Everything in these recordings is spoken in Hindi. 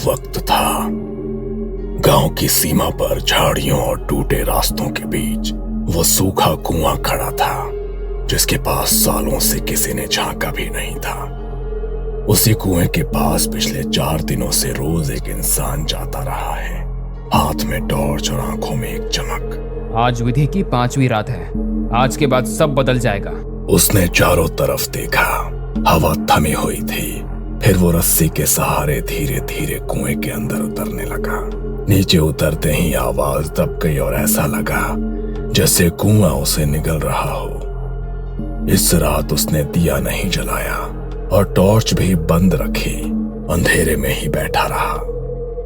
वक्त था। गांव की सीमा पर झाड़ियों और टूटे रास्तों के बीच वो सूखा कुआं खड़ा था, जिसके पास सालों से किसी ने झांका भी नहीं था। उसी कुएं के पास पिछले 4 दिनों से रोज एक इंसान जाता रहा है, हाथ में टॉर्च और आंखों में एक चमक। आज विधि की 5वीं रात है, आज के बाद सब बदल जाएगा। उसने चारों तरफ देखा, हवा थमी हुई थी। फिर वो रस्सी के सहारे धीरे धीरे कुएं के अंदर उतरने लगा। नीचे उतरते ही आवाज दब गई और ऐसा लगा जैसे कुआं उसे निगल रहा हो। इस रात उसने दिया नहीं जलाया और टॉर्च भी बंद रखी, अंधेरे में ही बैठा रहा।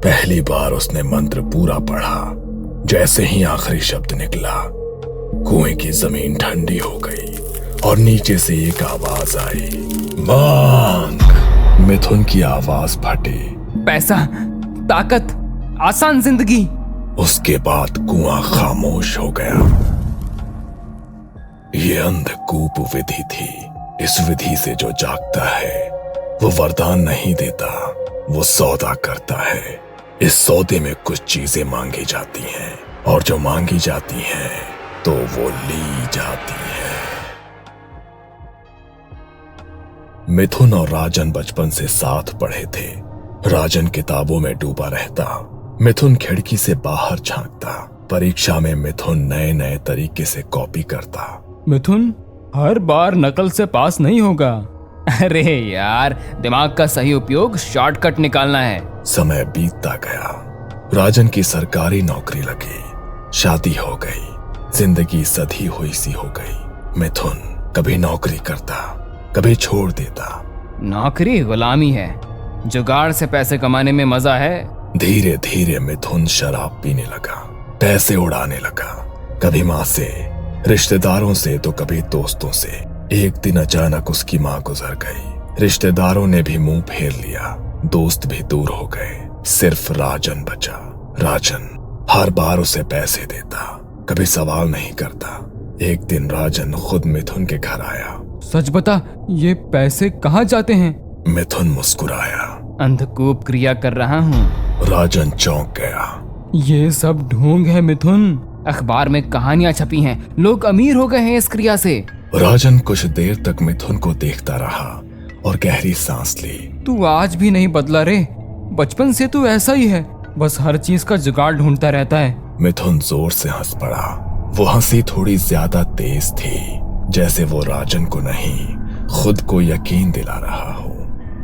पहली बार उसने मंत्र पूरा पढ़ा। जैसे ही आखिरी शब्द निकला, कुएं की जमीन ठंडी हो गई और नीचे से एक आवाज आई, मांग। मिथुन की आवाज फटी, पैसा, ताकत, आसान जिंदगी। उसके बाद कुआं खामोश हो गया। ये अंधकूप विधि थी। इस विधि से जो जागता है वो वरदान नहीं देता, वो सौदा करता है। इस सौदे में कुछ चीजें मांगी जाती हैं और जो मांगी जाती हैं तो वो ली जाती है। मिथुन और राजन बचपन से साथ पढ़े थे। राजन किताबों में डूबा रहता, मिथुन खिड़की से बाहर झांकता। परीक्षा में मिथुन नए नए तरीके से कॉपी करता। मिथुन, हर बार नकल से पास नहीं होगा। अरे यार, दिमाग का सही उपयोग, शॉर्टकट निकालना है। समय बीतता गया। राजन की सरकारी नौकरी लगी, शादी हो गई, जिंदगी सधी हुई सी हो गई। मिथुन कभी नौकरी करता, कभी छोड़ देता। नौकरी गुलामी है, जुगाड़ से पैसे कमाने में मजा है। धीरे धीरे मिथुन शराब पीने लगा, पैसे उड़ाने लगा, कभी माँ से, रिश्तेदारों से तो कभी दोस्तों से। एक दिन अचानक उसकी माँ गुजर गई। रिश्तेदारों ने भी मुंह फेर लिया, दोस्त भी दूर हो गए, सिर्फ राजन बचा। राजन हर बार उसे पैसे देता, कभी सवाल नहीं करता। एक दिन राजन खुद मिथुन के घर आया। सच बता, ये पैसे कहाँ जाते हैं? मिथुन मुस्कुराया। अंधकूप क्रिया कर रहा हूँ। राजन चौंक गया। ये सब ढोंग है मिथुन। अखबार में कहानियां छपी हैं, लोग अमीर हो गए हैं इस क्रिया से। राजन कुछ देर तक मिथुन को देखता रहा और गहरी सांस ली। तू आज भी नहीं बदला रे, बचपन से तू ऐसा ही है, बस हर चीज का जुगाड़ ढूंढता रहता है। मिथुन जोर से हंस पड़ा। वो हंसी थोड़ी ज्यादा तेज थी, जैसे वो राजन को नहीं, खुद को यकीन दिला रहा हो।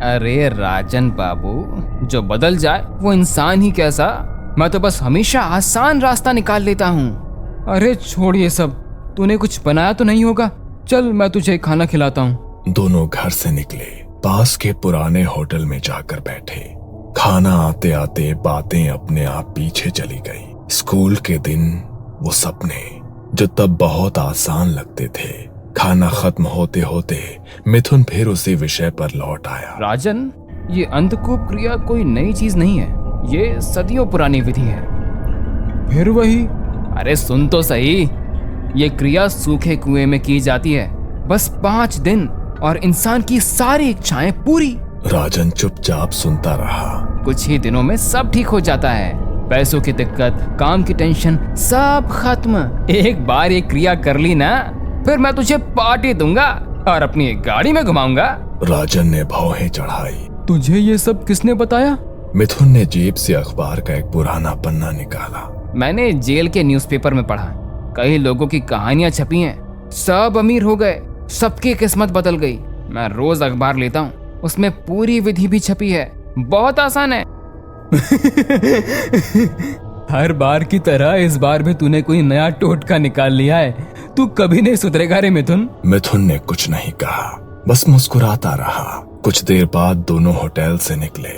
अरे राजन बाबू, जो बदल जाए वो इंसान ही कैसा। मैं तो बस हमेशा आसान रास्ता निकाल लेता हूँ। अरे छोड़ ये सब, तूने कुछ बनाया तो नहीं होगा। चल मैं तुझे खाना खिलाता हूँ। दोनों घर से निकले, पास के पुराने होटल में जाकर बैठे। खाना आते आते बातें अपने आप पीछे चली गई। स्कूल के दिन, वो सपने जो तब बहुत आसान लगते थे। खाना खत्म होते होते मिथुन फिर उसी विषय पर लौट आया। राजन, ये अंधकूप क्रिया कोई नई चीज नहीं है, ये सदियों पुरानी विधि है। फिर वही? अरे सुन तो सही, ये क्रिया सूखे कुएं में की जाती है, बस 5 दिन और इंसान की सारी इच्छाएं पूरी। राजन चुपचाप सुनता रहा। कुछ ही दिनों में सब ठीक हो जाता है। पैसों की दिक्कत, काम की टेंशन, सब खत्म। एक बार ये क्रिया कर ली ना, फिर मैं तुझे पार्टी दूंगा और अपनी एक गाड़ी में घुमाऊंगा। राजन ने भौहें चढ़ाई। तुझे ये सब किसने बताया? मिथुन ने जेब से अखबार का एक पुराना पन्ना निकाला। मैंने जेल के न्यूज़पेपर में पढ़ा, कई लोगों की कहानियां छपी हैं, सब अमीर हो गए, सबकी किस्मत बदल गई। मैं रोज अखबार लेता हूँ, उसमें पूरी विधि भी छपी है, बहुत आसान है। हर बार की तरह इस बार भी तूने कोई नया टोटका निकाल लिया है। तू कभी नहीं सुधरेगा रे मिथुन। मिथुन ने कुछ नहीं कहा, बस मुस्कुराता रहा। कुछ देर बाद दोनों होटल से निकले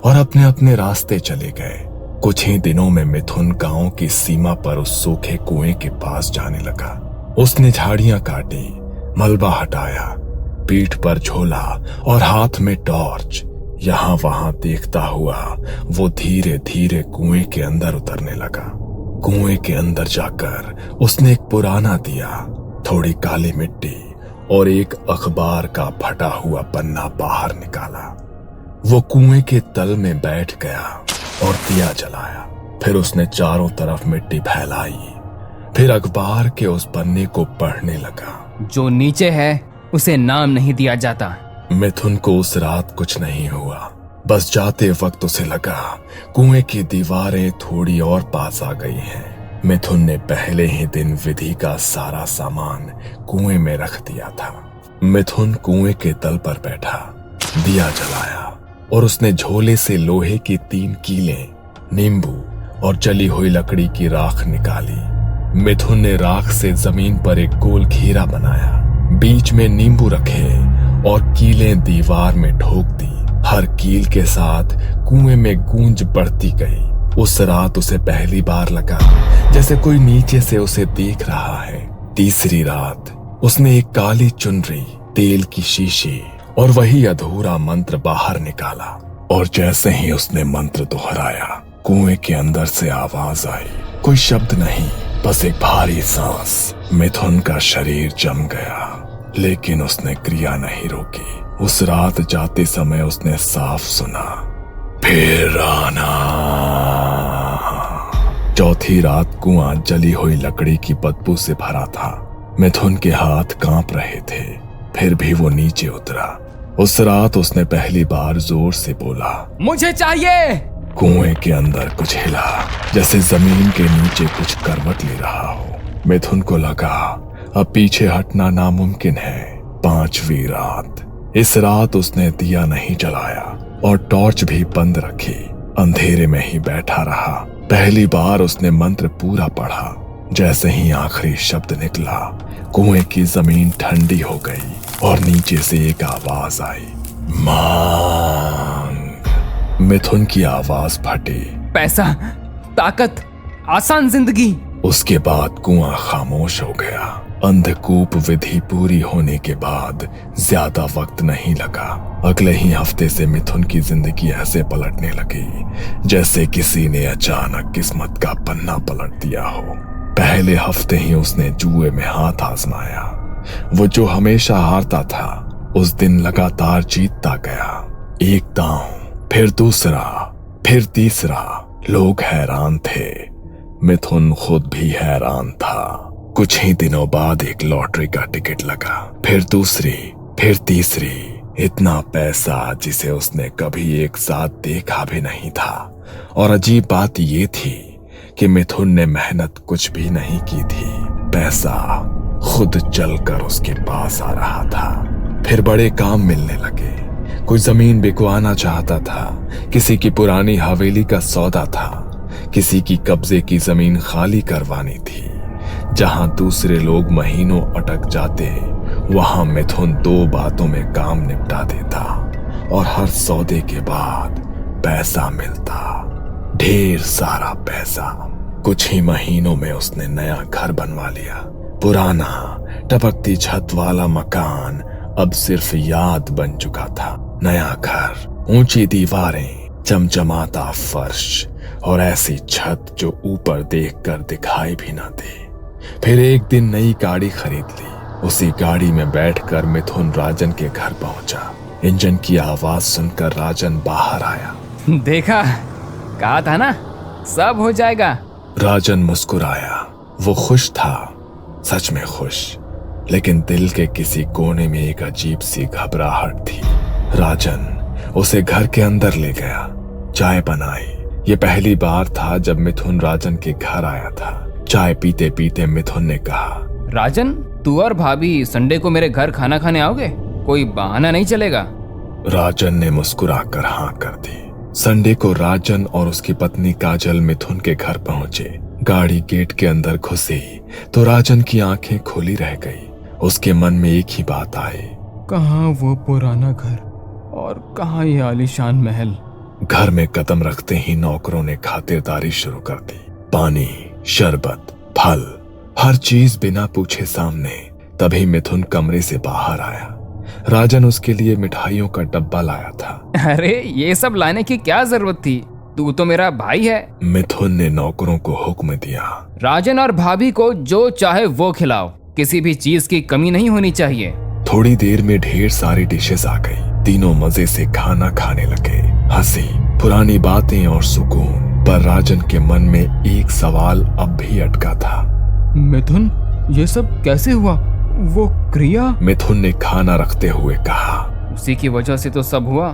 और अपने अपने रास्ते चले गए। कुछ ही दिनों में मिथुन गांव की सीमा पर उस सूखे कुएं के पास जाने लगा। उसने झाड़ियां काटी, मलबा हटाया, पीठ पर झोला और हाथ में टॉर्च। यहाँ वहां देखता हुआ वो धीरे धीरे कुएं के अंदर उतरने लगा। कुएं के अंदर जाकर उसने एक पुराना दिया, थोड़ी काली मिट्टी और एक अखबार का फटा हुआ पन्ना बाहर निकाला। वो कुएं के तल में बैठ गया और दिया जलाया। फिर उसने चारों तरफ मिट्टी फैलाई। फिर अखबार के उस पन्ने को पढ़ने लगा। जो नीचे है उसे नाम नहीं दिया जाता। मिथुन को उस रात कुछ नहीं हुआ। बस जाते वक्त उसे लगा कुएं की दीवारें थोड़ी और पास आ गई हैं। मिथुन ने पहले ही दिन विधि का सारा सामान कुएं में रख दिया था। मिथुन कुएं के तल पर बैठा, दिया जलाया और उसने झोले से लोहे की 3 कीलें, नींबू और जली हुई लकड़ी की राख निकाली। मिथुन ने राख से जमीन पर एक गोल घेरा बनाया, बीच में नींबू रखे और कीलें दीवार में ठोक दी। हर कील के साथ कुएं में गूंज बढ़ती गई। उस रात उसे पहली बार लगा जैसे कोई नीचे से उसे देख रहा है। तीसरी रात उसने एक काली चुनरी, तेल की शीशी और वही अधूरा मंत्र बाहर निकाला। और जैसे ही उसने मंत्र दोहराया, कुएं के अंदर से आवाज आई। कोई शब्द नहीं, बस एक भारी सांस। मिथुन का शरीर जम गया, लेकिन उसने क्रिया नहीं रोकी। उस रात जाते समय उसने साफ सुना, फिर आना। चौथी रात कुआं जली हुई लकड़ी की बदबू से भरा था। मिथुन के हाथ कांप रहे थे, फिर भी वो नीचे उतरा। उस रात उसने पहली बार जोर से बोला, मुझे चाहिए। कुएं के अंदर कुछ हिला, जैसे जमीन के नीचे कुछ करवट ले रहा हो। मिथुन को लगा अब पीछे हटना नामुमकिन है। 5वीं रात। इस रात उसने दिया नहीं जलाया और टॉर्च भी बंद रखी। अंधेरे में ही बैठा रहा। पहली बार उसने मंत्र पूरा पढ़ा। जैसे ही आखिरी शब्द निकला, कुएं की जमीन ठंडी हो गई और नीचे से एक आवाज आई, मांग। मिथुन की आवाज फटी, पैसा, ताकत, आसान जिंदगी। उसके बाद कुआं खामोश हो गया। अंधकूप विधि पूरी होने के बाद ज्यादा वक्त नहीं लगा। अगले ही हफ्ते से मिथुन की जिंदगी ऐसे पलटने लगी जैसे किसी ने अचानक किस्मत का पन्ना पलट दिया हो। पहले हफ्ते ही उसने जुए में हाथ आजमाया। वो जो हमेशा हारता था, उस दिन लगातार जीतता गया। एक दांव, फिर दूसरा, फिर तीसरा। लोग हैरान थे, मिथुन खुद भी हैरान था। कुछ ही दिनों बाद एक लॉटरी का टिकट लगा, फिर दूसरी, फिर तीसरी। इतना पैसा जिसे उसने कभी एक साथ देखा भी नहीं था। और अजीब बात ये थी कि मिथुन ने मेहनत कुछ भी नहीं की थी। पैसा खुद चलकर उसके पास आ रहा था। फिर बड़े काम मिलने लगे। कोई जमीन बिकवाना चाहता था, किसी की पुरानी हवेली का सौदा था, किसी की कब्जे की जमीन खाली करवानी थी। जहां दूसरे लोग महीनों अटक जाते, वहां मिथुन 2 बातों में काम निपटा देता और हर सौदे के बाद पैसा मिलता, ढेर सारा पैसा। कुछ ही महीनों में उसने नया घर बनवा लिया। पुराना टपकती छत वाला मकान अब सिर्फ याद बन चुका था। नया घर, ऊंची दीवारें, चमचमाता फर्श और ऐसी छत जो ऊपर देखकर दिखाई भी ना दे। फिर एक दिन नई गाड़ी खरीद ली। उसी गाड़ी में बैठकर मिथुन राजन के घर पहुंचा। इंजन की आवाज सुनकर राजन बाहर आया। देखा, कहा था ना, सब हो जाएगा। राजन मुस्कुराया। वो खुश था, सच में खुश, लेकिन दिल के किसी कोने में एक अजीब सी घबराहट थी। राजन उसे घर के अंदर ले गया, चाय बनाई। ये पहली बार था जब मिथुन राजन के घर आया था। चाय पीते पीते मिथुन ने कहा, राजन, तू और भाभी संडे को मेरे घर खाना खाने आओगे? कोई बहाना नहीं चलेगा? राजन ने मुस्कुराकर हाँ कर दी। संडे को राजन और उसकी पत्नी काजल मिथुन के घर पहुंचे। गाड़ी गेट के अंदर घुसी तो राजन की आंखें खुली रह गई। उसके मन में एक ही बात आई, कहाँ वो पुराना घर और कहाँ ये आलीशान महल। घर में कदम रखते ही नौकरों ने खातिरदारी शुरू कर दी। पानी, शरबत, फल, हर चीज बिना पूछे सामने। तभी मिथुन कमरे से बाहर आया। राजन उसके लिए मिठाइयों का डब्बा लाया था। अरे ये सब लाने की क्या जरूरत थी? तू तो मेरा भाई है। मिथुन ने नौकरों को हुक्म दिया, राजन और भाभी को जो चाहे वो खिलाओ, किसी भी चीज की कमी नहीं होनी चाहिए। थोड़ी देर में ढेर सारी डिशेस आ गई। तीनों मजे से खाना खाने लगे। हंसी, पुरानी बातें और सुकून। पर राजन के मन में एक सवाल अब भी अटका था। मिथुन, ये सब कैसे हुआ? वो क्रिया? मिथुन ने खाना रखते हुए कहा, उसी की वजह से तो सब हुआ।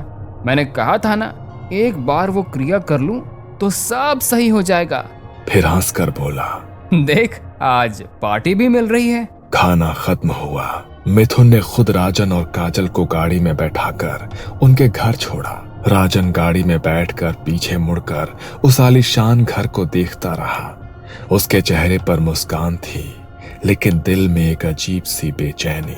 मैंने कहा था ना, एक बार वो क्रिया कर लूं तो सब सही हो जाएगा। फिर हंसकर बोला, देख, आज पार्टी भी मिल रही है। खाना खत्म हुआ। मिथुन ने खुद राजन और काजल को गाड़ी में बैठाकर उनके घर छोड़ा। राजन गाड़ी में बैठकर पीछे मुड़कर उस आलीशान घर को देखता रहा। उसके चेहरे पर मुस्कान थी, लेकिन दिल में एक अजीब सी बेचैनी,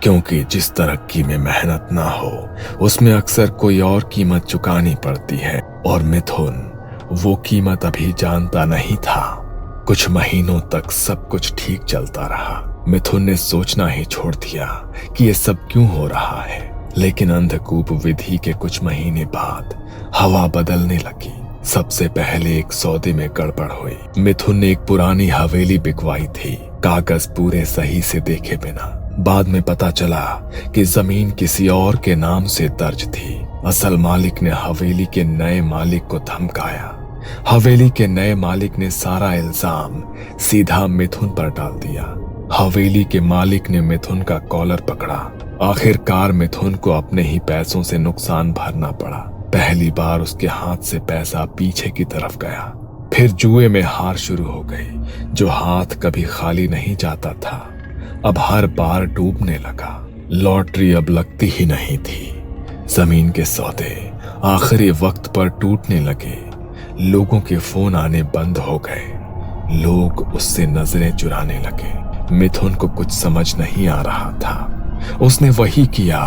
क्योंकि जिस तरक्की में मेहनत ना हो उसमें अक्सर कोई और कीमत चुकानी पड़ती है, और मिथुन वो कीमत अभी जानता नहीं था। कुछ महीनों तक सब कुछ ठीक चलता रहा। मिथुन ने सोचना ही छोड़ दिया कि ये सब क्यों हो रहा है। लेकिन अंधकूप विधि के कुछ महीने बाद हवा बदलने लगी। सबसे पहले एक सौदे में गड़बड़ हुई। मिथुन ने एक पुरानी हवेली बिकवाई थी, कागज पूरे सही से देखे बिना। बाद में पता चला कि जमीन किसी और के नाम से दर्ज थी। असल मालिक ने हवेली के नए मालिक को धमकाया। हवेली के नए मालिक ने सारा इल्जाम सीधा मिथुन पर डाल दिया। हवेली के मालिक ने मिथुन का कॉलर पकड़ा। आखिरकार मिथुन को अपने ही पैसों से नुकसान भरना पड़ा। पहली बार उसके हाथ से पैसा पीछे की तरफ गया। फिर जुए में हार शुरू हो गई। जो हाथ कभी खाली नहीं जाता था, अब हर बार डूबने लगा। लॉटरी अब लगती ही नहीं थी। जमीन के सौदे आखिरी वक्त पर टूटने लगे। लोगों के फोन आने बंद हो गए। लोग उससे नजरें चुराने लगे। मिथुन को कुछ समझ नहीं आ रहा था। उसने वही किया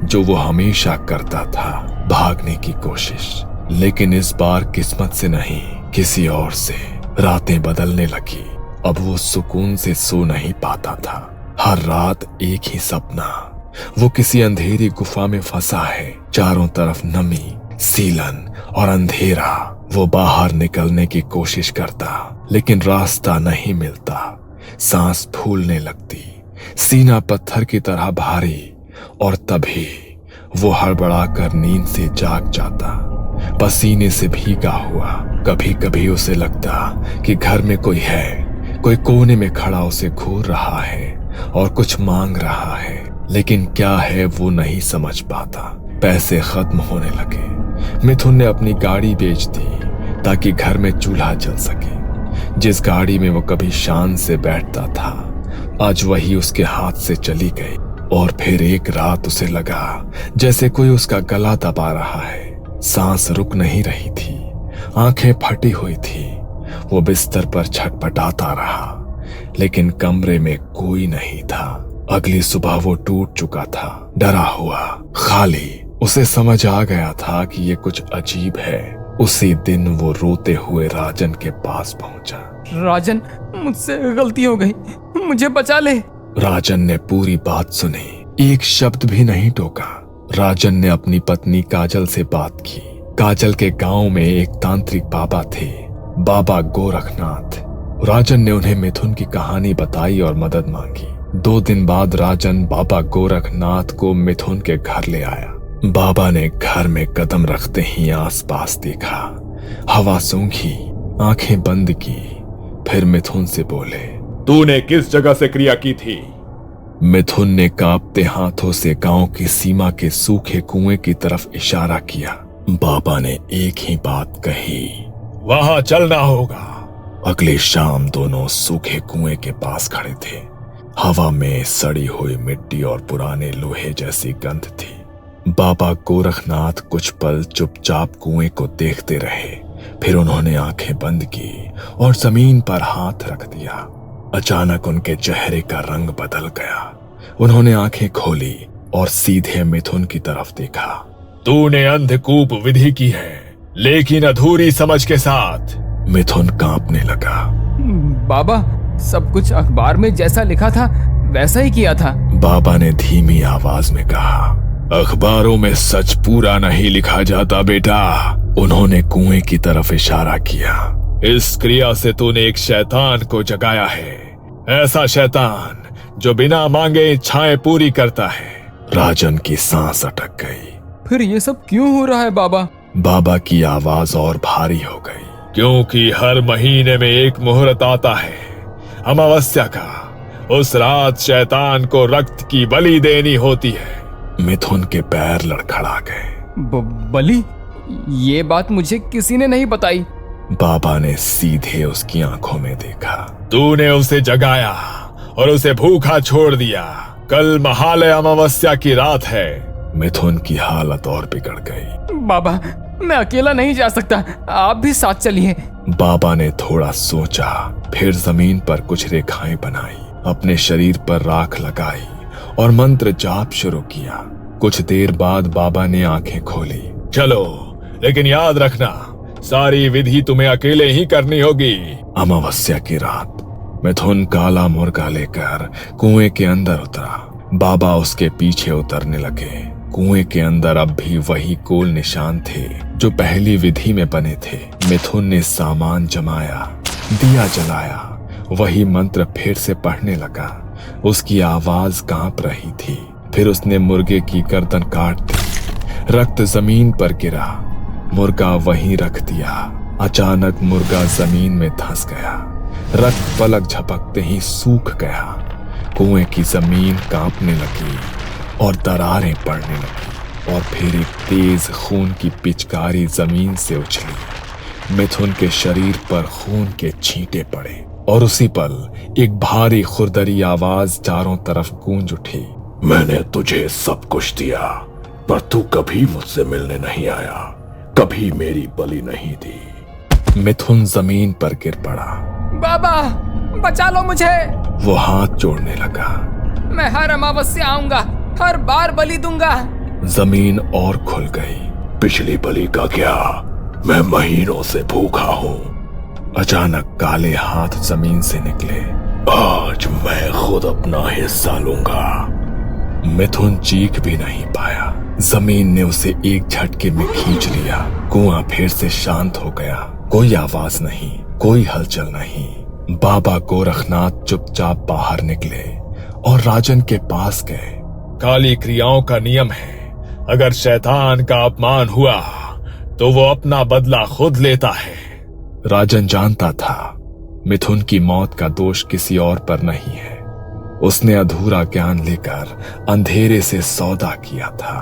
जो वो हमेशा करता था, भागने की कोशिश। लेकिन इस बार किस्मत से नहीं, किसी और से। रातें बदलने लगी। अब वो सुकून से सो नहीं पाता था। हर रात एक ही सपना, वो किसी अंधेरी गुफा में फंसा है। चारों तरफ नमी, सीलन और अंधेरा। वो बाहर निकलने की कोशिश करता, लेकिन रास्ता नहीं मिलता। सांस फूलने लगती, सीना पत्थर की तरह भारी। और तभी वो हड़बड़ाकर नींद से जाग जाता, पसीने से भीगा हुआ। कभी कभी उसे लगता कि घर में कोई है, कोई कोने में खड़ा उसे घूर रहा है और कुछ मांग रहा है। लेकिन क्या है वो नहीं समझ पाता। पैसे खत्म होने लगे। मिथुन ने अपनी गाड़ी बेच दी ताकि घर में चूल्हा जल सके। जिस गाड़ी में वो कभी शान से बैठता था, आज वही उसके हाथ से चली गई। और फिर एक रात उसे लगा जैसे कोई उसका गला दबा रहा है। सांस रुक नहीं रही थी, आंखें फटी हुई थी। वो बिस्तर पर छटपटाता रहा, लेकिन कमरे में कोई नहीं था। अगली सुबह वो टूट चुका था, डरा हुआ, खाली। उसे समझ आ गया था कि ये कुछ अजीब है। उसी दिन वो रोते हुए राजन के पास पहुंचा। राजन, मुझसे गलती हो गई, मुझे बचा ले। राजन ने पूरी बात सुनी, एक शब्द भी नहीं टोका। राजन ने अपनी पत्नी काजल से बात की। काजल के गांव में एक तांत्रिक बाबा थे, बाबा गोरखनाथ। राजन ने उन्हें मिथुन की कहानी बताई और मदद मांगी। 2 दिन बाद राजन बाबा गोरखनाथ को मिथुन के घर ले आया। बाबा ने घर में कदम रखते ही आसपास देखा। हवा सूंघी, आंखें बंद की, फिर मिथुन से बोले, तूने किस जगह से क्रिया की थी? मिथुन ने कांपते हाथों से गांव की सीमा के सूखे कुएं की तरफ इशारा किया। बाबा ने एक ही बात कही, वहां चलना होगा। अगली शाम दोनों सूखे कुएं के पास खड़े थे। हवा में सड़ी हुई मिट्टी और पुराने लोहे जैसी गंध थी। बाबा गोरखनाथ कुछ पल चुपचाप कुएं को देखते रहे। फिर उन्होंने आंखें बंद की और जमीन पर हाथ रख दिया। अचानक उनके चेहरे का रंग बदल गया। उन्होंने आंखें खोली और सीधे मिथुन की तरफ देखा। तूने अंधकूप विधि की है, लेकिन अधूरी समझ के साथ। मिथुन कांपने लगा। बाबा, सब कुछ अखबार में जैसा लिखा था वैसा ही किया था। बाबा ने धीमी आवाज में कहा, अखबारों में सच पूरा नहीं लिखा जाता बेटा। उन्होंने कुएं की तरफ इशारा किया। इस क्रिया से तूने एक शैतान को जगाया है, ऐसा शैतान जो बिना मांगे इच्छाएं पूरी करता है। राजन की सांस अटक गई। फिर ये सब क्यों हो रहा है बाबा? बाबा की आवाज और भारी हो गई। क्योंकि हर महीने में एक मुहूर्त आता है अमावस्या का। उस रात शैतान को रक्त की बलि देनी होती है। मिथुन के पैर लड़खड़ा गए। बलि? ये बात मुझे किसी ने नहीं बताई। बाबा ने सीधे उसकी आंखों में देखा। तूने उसे जगाया और उसे भूखा छोड़ दिया। कल महालय अमावस्या की रात है। मिथुन की हालत और बिगड़ गई। बाबा, मैं अकेला नहीं जा सकता, आप भी साथ चलिए। बाबा ने थोड़ा सोचा, फिर जमीन पर कुछ रेखाएं बनाई, अपने शरीर पर राख लगाई और मंत्र जाप शुरू किया। कुछ देर बाद बाबा ने आंखें खोली। चलो, लेकिन याद रखना, सारी विधि तुम्हें अकेले ही करनी होगी। अमावस्या की रात मिथुन काला मुर्गा लेकर कुएं के अंदर उतरा। बाबा उसके पीछे उतरने लगे। कुएं के अंदर अब भी वही गोल निशान थे जो पहली विधि में बने थे। मिथुन ने सामान जमाया, दिया जलाया, वही मंत्र फिर से पढ़ने लगा। उसकी आवाज कांप रही थी। फिर उसने मुर्गे की गर्दन काट दी। रक्त जमीन पर गिरा। मुर्गा वहीं रख दिया। अचानक मुर्गा जमीन में धंस गया। रक्त पलक झपकते ही सूख गया। कुएं की जमीन कांपने लगी और दरारें पड़ने लगी और फिर एक तेज खून की पिचकारी जमीन से उछली। मिथुन के शरीर पर खून के छींटे पड़े और उसी पल एक भारी खुरदरी आवाज चारों तरफ गूंज उठी। मैंने तुझे सब कुछ दिया, पर तू कभी मुझसे मिलने नहीं आया, कभी मेरी बलि नहीं दी। मिथुन जमीन पर गिर पड़ा। बाबा, बचा लो मुझे। वो हाथ जोड़ने लगा। मैं हर अमावस्या आऊंगा, हर बार बलि दूंगा। जमीन और खुल गई। पिछली बलि का क्या, मैं महीनों से भूखा हूँ। अचानक काले हाथ जमीन से निकले। आज मैं खुद अपना हिस्सा लूंगा। मिथुन चीख भी नहीं पाया। जमीन ने उसे एक झटके में खींच लिया। कुआं फिर से शांत हो गया। कोई आवाज नहीं, कोई हलचल नहीं। बाबा गोरखनाथ चुपचाप बाहर निकले और राजन के पास गए। काली क्रियाओं का नियम है, अगर शैतान का अपमान हुआ तो वो अपना बदला खुद लेता है। राजन जानता था मिथुन की मौत का दोष किसी और पर नहीं है। उसने अधूरा ज्ञान लेकर अंधेरे से सौदा किया था।